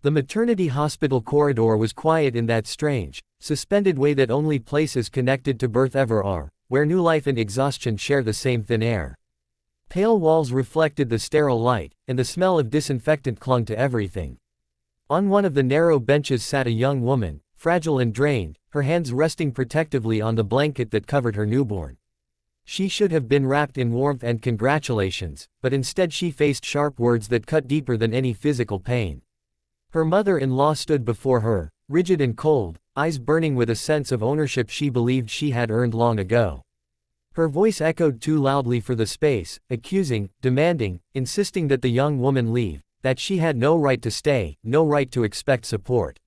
The maternity hospital corridor was quiet in that strange, suspended way that only places connected to birth ever are, where new life and exhaustion share the same thin air. Pale walls reflected the sterile light, and the smell of disinfectant clung to everything. On one of the narrow benches sat a young woman, fragile and drained, her hands resting protectively on the blanket that covered her newborn. She should have been wrapped in warmth and congratulations, but instead she faced sharp words that cut deeper than any physical pain. Her mother-in-law stood before her, rigid and cold, eyes burning with a sense of ownership she believed she had earned long ago. Her voice echoed too loudly for the space, accusing, demanding, insisting that the young woman leave, that she had no right to stay, no right to expect support.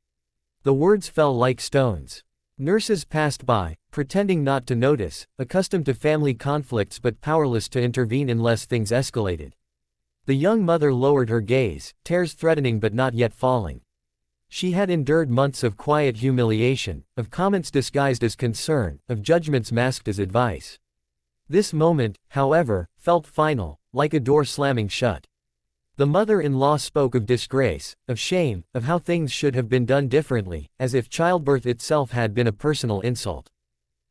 The words fell like stones. Nurses passed by, pretending not to notice, accustomed to family conflicts but powerless to intervene unless things escalated. The young mother lowered her gaze, tears threatening but not yet falling. She had endured months of quiet humiliation, of comments disguised as concern, of judgments masked as advice. This moment, however, felt final, like a door slamming shut. The mother-in-law spoke of disgrace, of shame, of how things should have been done differently, as if childbirth itself had been a personal insult.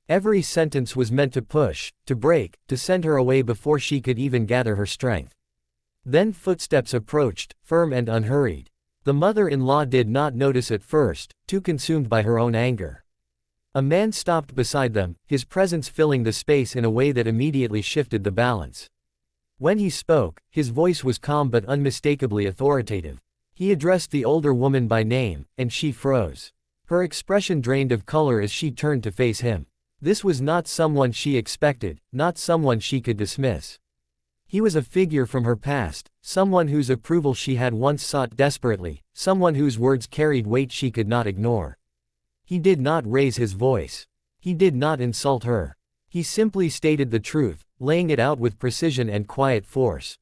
Every sentence was meant to push, to break, to send her away before she could even gather her strength. Then footsteps approached, firm and unhurried. The mother-in-law did not notice at first, too consumed by her own anger. A man stopped beside them, his presence filling the space in a way that immediately shifted the balance. When he spoke, his voice was calm but unmistakably authoritative. He addressed the older woman by name, and she froze. Her expression drained of color as she turned to face him. This was not someone she expected, not someone she could dismiss. He was a figure from her past, someone whose approval she had once sought desperately, someone whose words carried weight she could not ignore. He did not raise his voice. He did not insult her. He simply stated the truth, laying it out with precision and quiet force.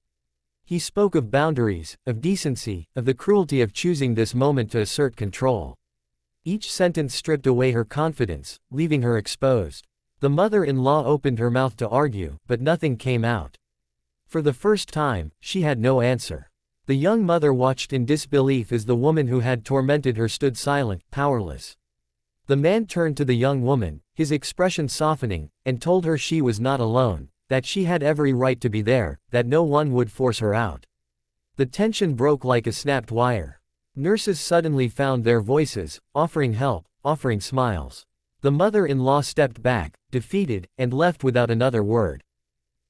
He spoke of boundaries, of decency, of the cruelty of choosing this moment to assert control. Each sentence stripped away her confidence, leaving her exposed. The mother-in-law opened her mouth to argue, but nothing came out. For the first time, she had no answer. The young mother watched in disbelief as the woman who had tormented her stood silent, powerless. The man turned to the young woman, his expression softening, and told her she was not alone, that she had every right to be there, that no one would force her out. The tension broke like a snapped wire. Nurses suddenly found their voices, offering help, offering smiles. The mother-in-law stepped back, defeated, and left without another word.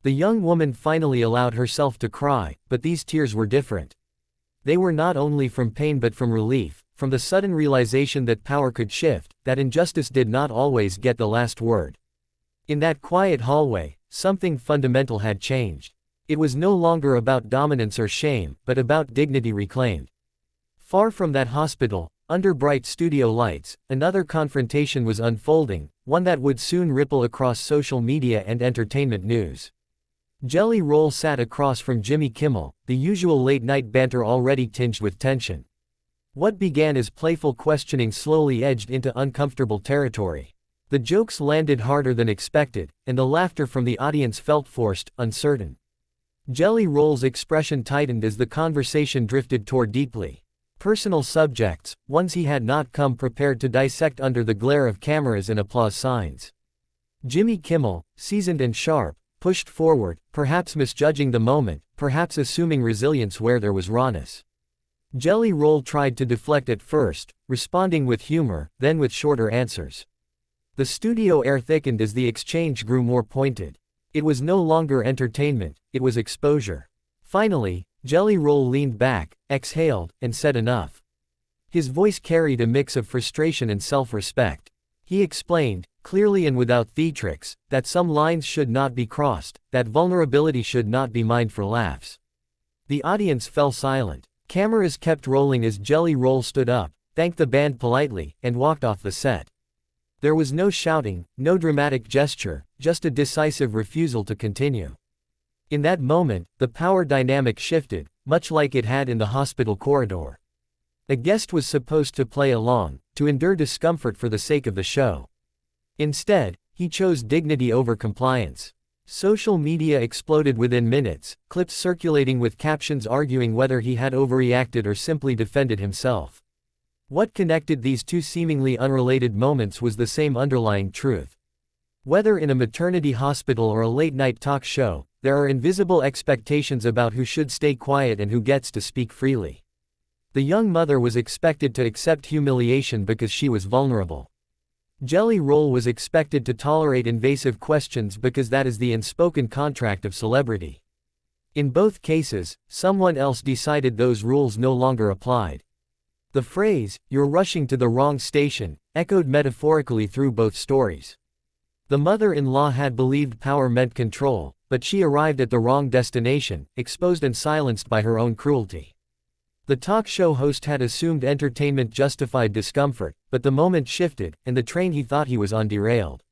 The young woman finally allowed herself to cry, but these tears were different. They were not only from pain but from relief, from the sudden realization that power could shift, that injustice did not always get the last word. In that quiet hallway, something fundamental had changed. It was no longer about dominance or shame, but about dignity reclaimed. Far from that hospital, under bright studio lights, another confrontation was unfolding, one that would soon ripple across social media and entertainment news. Jelly Roll sat across from Jimmy Kimmel, the usual late-night banter already tinged with tension. What began as playful questioning slowly edged into uncomfortable territory. The jokes landed harder than expected, and the laughter from the audience felt forced, uncertain. Jelly Roll's expression tightened as the conversation drifted toward deeply personal subjects, ones he had not come prepared to dissect under the glare of cameras and applause signs. Jimmy Kimmel, seasoned and sharp, pushed forward, perhaps misjudging the moment, perhaps assuming resilience where there was rawness. Jelly Roll tried to deflect at first, responding with humor, then with shorter answers. The studio air thickened as the exchange grew more pointed. It was no longer entertainment, it was exposure. Finally, Jelly Roll leaned back, exhaled, and said enough. His voice carried a mix of frustration and self-respect. He explained, clearly and without theatrics, that some lines should not be crossed, that vulnerability should not be mined for laughs. The audience fell silent. Cameras kept rolling as Jelly Roll stood up, thanked the band politely, and walked off the set. There was no shouting, no dramatic gesture, just a decisive refusal to continue. In that moment, the power dynamic shifted, much like it had in the hospital corridor. A guest was supposed to play along, to endure discomfort for the sake of the show. Instead, he chose dignity over compliance. Social media exploded within minutes, clips circulating with captions arguing whether he had overreacted or simply defended himself. What connected these two seemingly unrelated moments was the same underlying truth. Whether in a maternity hospital or a late-night talk show, there are invisible expectations about who should stay quiet and who gets to speak freely. The young mother was expected to accept humiliation because she was vulnerable. Jelly Roll was expected to tolerate invasive questions because that is the unspoken contract of celebrity. In both cases, someone else decided those rules no longer applied. The phrase, "you're rushing to the wrong station," echoed metaphorically through both stories. The mother-in-law had believed power meant control, but she arrived at the wrong destination, exposed and silenced by her own cruelty. The talk show host had assumed entertainment justified discomfort, but the moment shifted, and the train he thought he was on derailed.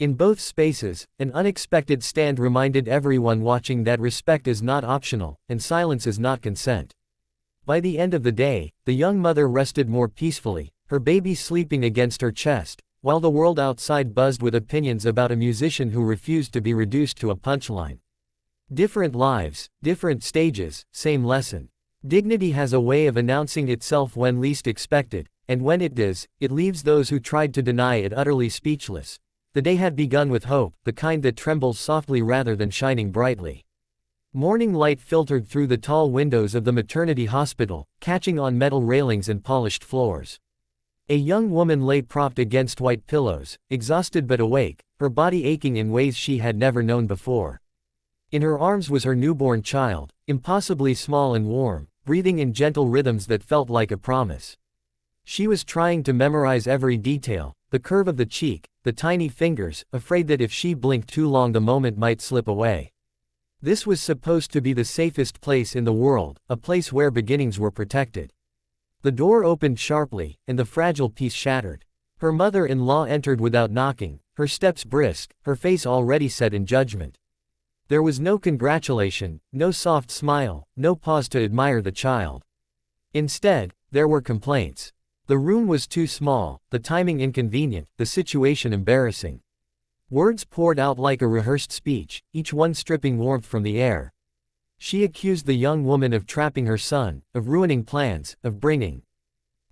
In both spaces, an unexpected stand reminded everyone watching that respect is not optional, and silence is not consent. By the end of the day, the young mother rested more peacefully, her baby sleeping against her chest, while the world outside buzzed with opinions about a musician who refused to be reduced to a punchline. Different lives, different stages, same lesson. Dignity has a way of announcing itself when least expected, and when it does, it leaves those who tried to deny it utterly speechless. The day had begun with hope, the kind that trembles softly rather than shining brightly. Morning light filtered through the tall windows of the maternity hospital, catching on metal railings and polished floors. A young woman lay propped against white pillows, exhausted but awake, her body aching in ways she had never known before. In her arms was her newborn child, impossibly small and warm, breathing in gentle rhythms that felt like a promise. She was trying to memorize every detail, the curve of the cheek, the tiny fingers, afraid that if she blinked too long the moment might slip away. This was supposed to be the safest place in the world, a place where beginnings were protected. The door opened sharply, and the fragile piece shattered. Her mother-in-law entered without knocking, her steps brisk, her face already set in judgment. There was no congratulation, no soft smile, no pause to admire the child. Instead, there were complaints. The room was too small, the timing inconvenient, the situation embarrassing. Words poured out like a rehearsed speech, each one stripping warmth from the air. She accused the young woman of trapping her son, of ruining plans, of bringing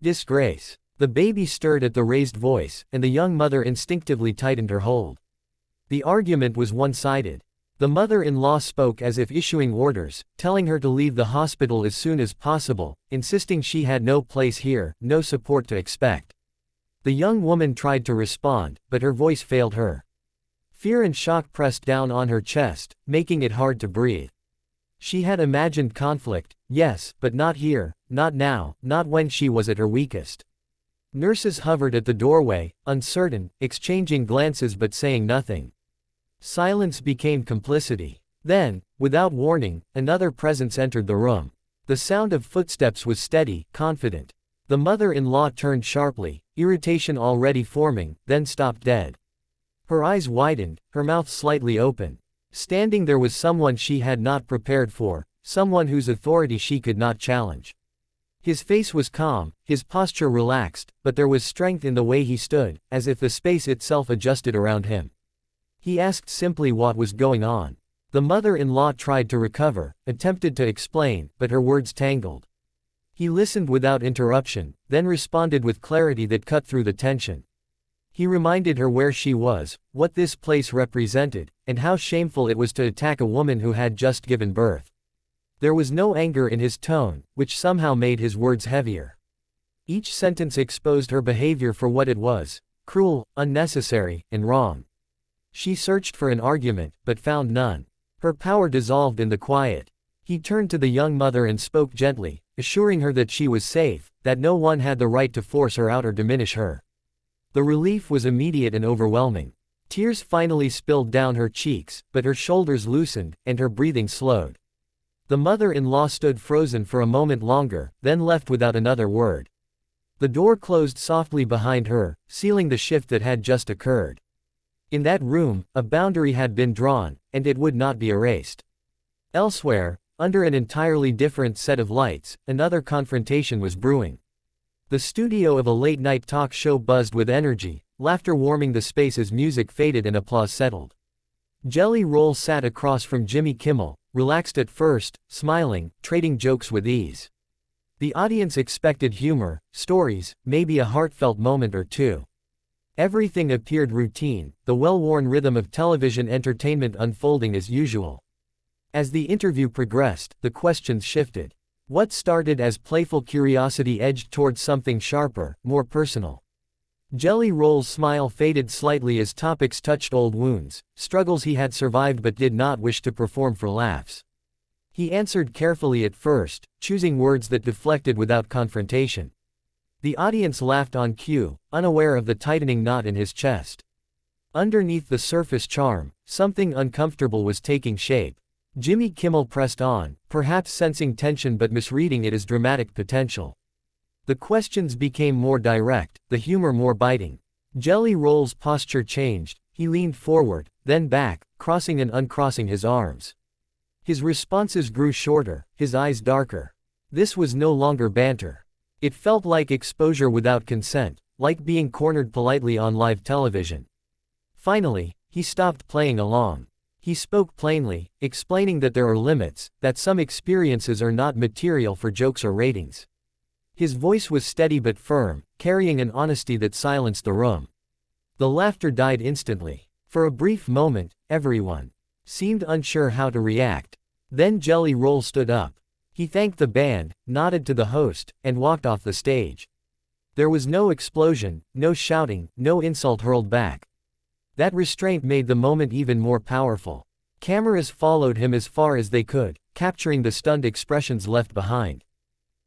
disgrace. The baby stirred at the raised voice, and the young mother instinctively tightened her hold. The argument was one-sided. The mother-in-law spoke as if issuing orders, telling her to leave the hospital as soon as possible, insisting she had no place here, no support to expect. The young woman tried to respond, but her voice failed her. Fear and shock pressed down on her chest, making it hard to breathe. She had imagined conflict, yes, but not here, not now, not when she was at her weakest. Nurses hovered at the doorway, uncertain, exchanging glances but saying nothing. Silence became complicity. Then, without warning, another presence entered the room. The sound of footsteps was steady, confident. The mother-in-law turned sharply, irritation already forming, then stopped dead. Her eyes widened, her mouth slightly open. Standing there was someone she had not prepared for, someone whose authority she could not challenge. His face was calm, his posture relaxed, but there was strength in the way he stood, as if the space itself adjusted around him. He asked simply what was going on. The mother-in-law tried to recover, attempted to explain, but her words tangled. He listened without interruption, then responded with clarity that cut through the tension. He reminded her where she was, what this place represented, and how shameful it was to attack a woman who had just given birth. There was no anger in his tone, which somehow made his words heavier. Each sentence exposed her behavior for what it was: cruel, unnecessary, and wrong. She searched for an argument, but found none. Her power dissolved in the quiet. He turned to the young mother and spoke gently, assuring her that she was safe, that no one had the right to force her out or diminish her. The relief was immediate and overwhelming. Tears finally spilled down her cheeks, but her shoulders loosened, and her breathing slowed. The mother-in-law stood frozen for a moment longer, then left without another word. The door closed softly behind her, sealing the shift that had just occurred. In that room, a boundary had been drawn, and it would not be erased. Elsewhere, under an entirely different set of lights, another confrontation was brewing. The studio of a late-night talk show buzzed with energy, laughter warming the space as music faded and applause settled. Jelly Roll sat across from Jimmy Kimmel, relaxed at first, smiling, trading jokes with ease. The audience expected humor, stories, maybe a heartfelt moment or two. Everything appeared routine, the well-worn rhythm of television entertainment unfolding as usual. As the interview progressed, the questions shifted. What started as playful curiosity edged towards something sharper, more personal. Jelly Roll's smile faded slightly as topics touched old wounds, struggles he had survived but did not wish to perform for laughs. He answered carefully at first, choosing words that deflected without confrontation. The audience laughed on cue, unaware of the tightening knot in his chest. Underneath the surface charm, something uncomfortable was taking shape. Jimmy Kimmel pressed on, perhaps sensing tension but misreading it as dramatic potential. The questions became more direct, the humor more biting. Jelly Roll's posture changed, he leaned forward, then back, crossing and uncrossing his arms. His responses grew shorter, his eyes darker. This was no longer banter. It felt like exposure without consent, like being cornered politely on live television. Finally, he stopped playing along. He spoke plainly, explaining that there are limits, that some experiences are not material for jokes or ratings. His voice was steady but firm, carrying an honesty that silenced the room. The laughter died instantly. For a brief moment, everyone seemed unsure how to react. Then Jelly Roll stood up. He thanked the band, nodded to the host, and walked off the stage. There was no explosion, no shouting, no insult hurled back. That restraint made the moment even more powerful. Cameras followed him as far as they could, capturing the stunned expressions left behind.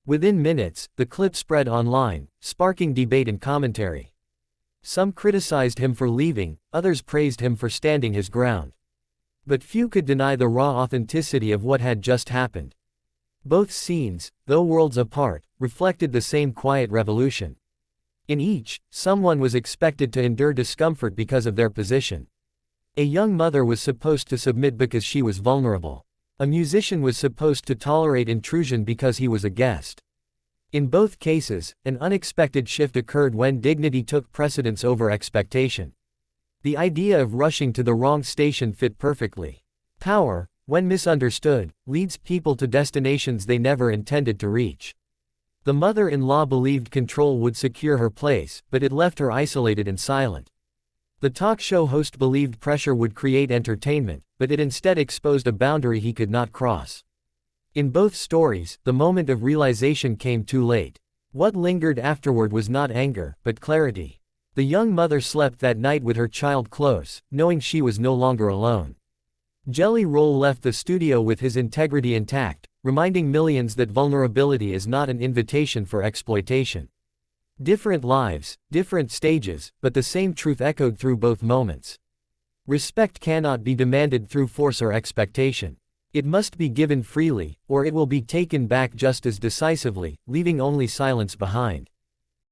Within minutes, the clip spread online, sparking debate and commentary. Some criticized him for leaving, others praised him for standing his ground. But few could deny the raw authenticity of what had just happened. Both scenes, though worlds apart, reflected the same quiet revolution. In each, someone was expected to endure discomfort because of their position. A young mother was supposed to submit because she was vulnerable. A musician was supposed to tolerate intrusion because he was a guest. In both cases, an unexpected shift occurred when dignity took precedence over expectation. The idea of rushing to the wrong station fit perfectly. Power, when misunderstood, leads people to destinations they never intended to reach. The mother-in-law believed control would secure her place, but it left her isolated and silent. The talk show host believed pressure would create entertainment, but it instead exposed a boundary he could not cross. In both stories, the moment of realization came too late. What lingered afterward was not anger, but clarity. The young mother slept that night with her child close, knowing she was no longer alone. Jelly Roll left the studio with his integrity intact, reminding millions that vulnerability is not an invitation for exploitation. Different lives, different stages, but the same truth echoed through both moments. Respect cannot be demanded through force or expectation. It must be given freely, or it will be taken back just as decisively, leaving only silence behind.